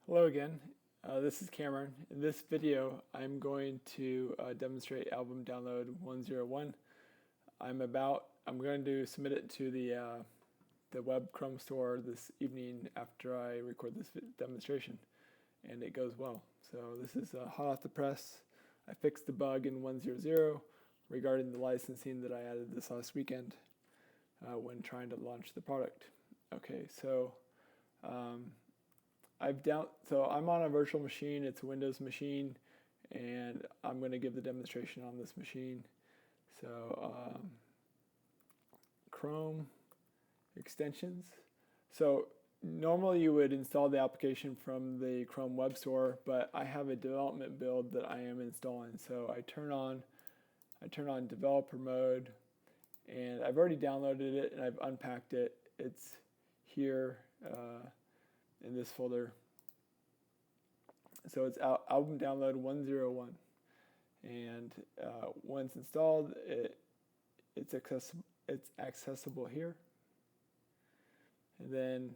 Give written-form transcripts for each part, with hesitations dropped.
Hello again. This is Cameron. In this video, I'm going to demonstrate album download 101. I'm going to submit it to the web Chrome store this evening after I record this demonstration, and it goes well. So this is hot off the press. I fixed the bug in 100 regarding the licensing that I added this last weekend when trying to launch the product. Okay, so um, so I'm on a virtual machine. It's a Windows machine, and I'm going to give the demonstration on this machine. So Chrome extensions. So normally you would install the application from the Chrome Web Store, but I have a development build that I am installing. So I turn on developer mode, and I've already downloaded it and I've unpacked it. It's here in this folder. So it's album download 101, and once installed, it's accessible here. And then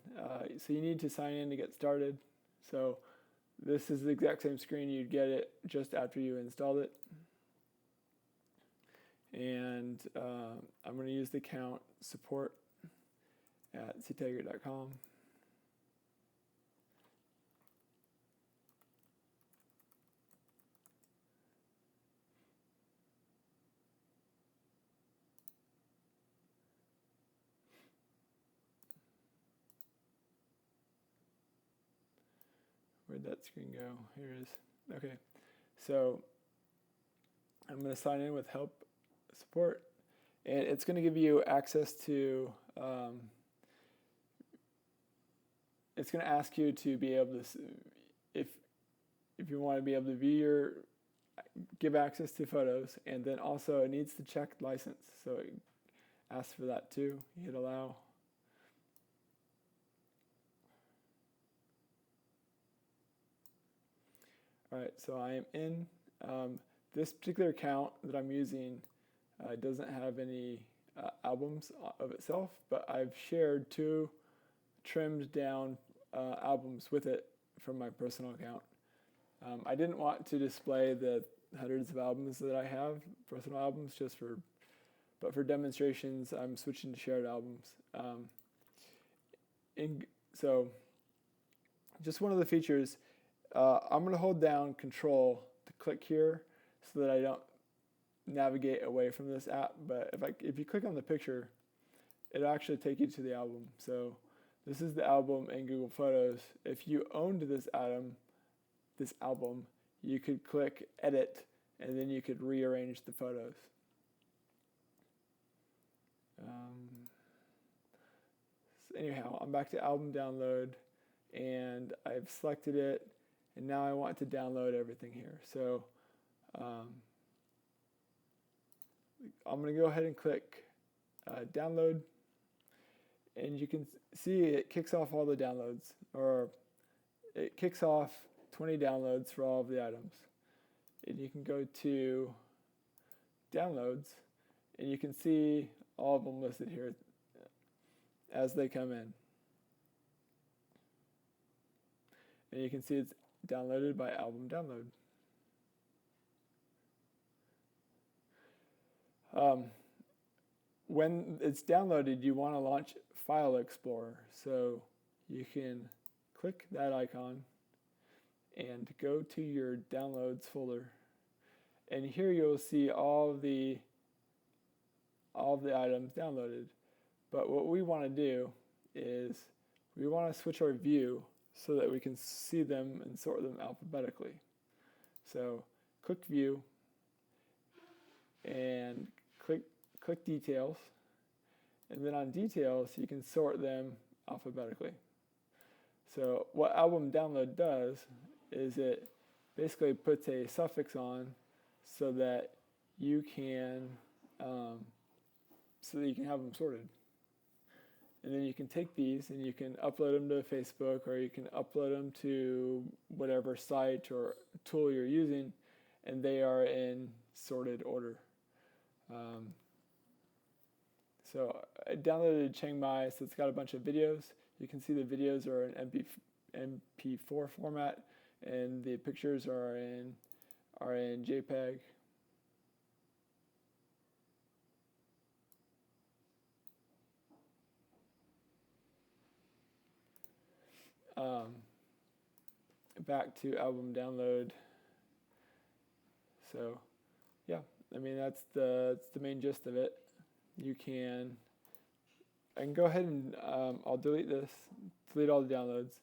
so you need to sign in to get started. So this is the exact same screen you'd get it just after you installed it. And I'm going to use the account support at ctiger.com. Where'd that screen go? Here it is. Okay, so I'm going to sign in with help support, and it's going to give you access to it's going to ask you to be able to, if you want to be able to give access to photos, and then also it needs to check license, so it asks for that too. You hit allow. All right, so I am in. This particular account that I'm using doesn't have any albums of itself, but I've shared two trimmed down albums with it from my personal account. I didn't want to display the hundreds of albums that I have, personal albums, but for demonstrations, I'm switching to shared albums. So just one of the features, I'm going to hold down Control to click here so that I don't navigate away from this app. But if you click on the picture, it'll actually take you to the album. So this is the album in Google Photos. If you owned this album, you could click Edit, and then you could rearrange the photos. So anyhow, I'm back to album download, and I've selected it, and now I want to download everything here. So I'm going to go ahead and click download, and you can see it kicks off all the downloads, or it kicks off 20 downloads for all of the items. And you can go to downloads, and you can see all of them listed here as they come in. And you can see it's downloaded by album download. When it's downloaded, you want to launch File Explorer. So you can click that icon and go to your downloads folder. And here you'll see all of the items downloaded. But what we want to do is we want to switch our view so that we can see them and sort them alphabetically. So click View and click Details, and then on Details you can sort them alphabetically. So what album download does is it basically puts a suffix on so that you can have them sorted. And then you can take these and you can upload them to Facebook, or you can upload them to whatever site or tool you're using, and they are in sorted order. So I downloaded Chiang Mai, so it's got a bunch of videos. You can see the videos are in MP4 format, and the pictures are in JPEG. Back to album download. So yeah, I mean that's the main gist of it. I can go ahead and I'll delete this, delete all the downloads,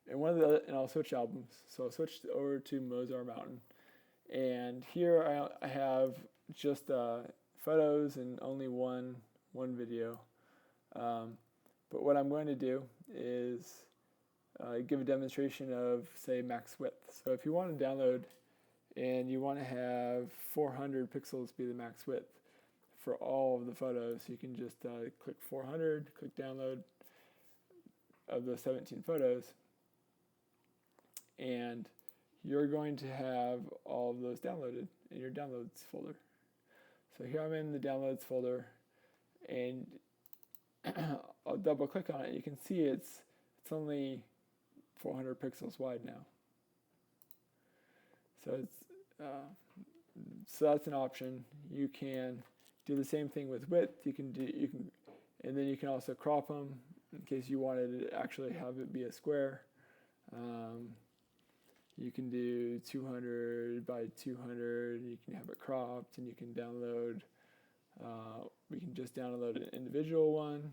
and I'll switch albums. So I'll switch over to Mozart Mountain, and here I have just photos and only one video. But what I'm going to do is give a demonstration of, say, max width. So if you want to download and you want to have 400 pixels be the max width for all of the photos, you can just click 400, click download of the 17 photos, and you're going to have all of those downloaded in your downloads folder. So here I'm in the downloads folder, and I'll double click on it. You can see it's only 400 pixels wide now. So so that's an option. You can do the same thing with width. And then you can also crop them in case you wanted to actually have it be a square. You can do 200 by 200. You can have it cropped, and you can download. We can just download an individual one.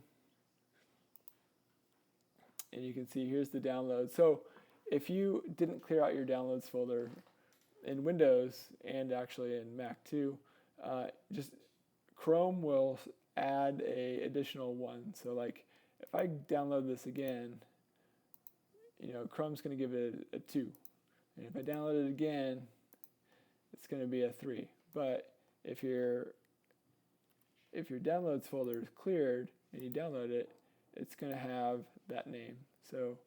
And you can see here's the download. So if you didn't clear out your downloads folder in Windows and actually in Mac too, just Chrome will add a additional one. So like if I download this again, Chrome's going to give it a 2. And if I download it again, it's going to be a 3. But if your downloads folder is cleared and you download it, it's going to have that name. So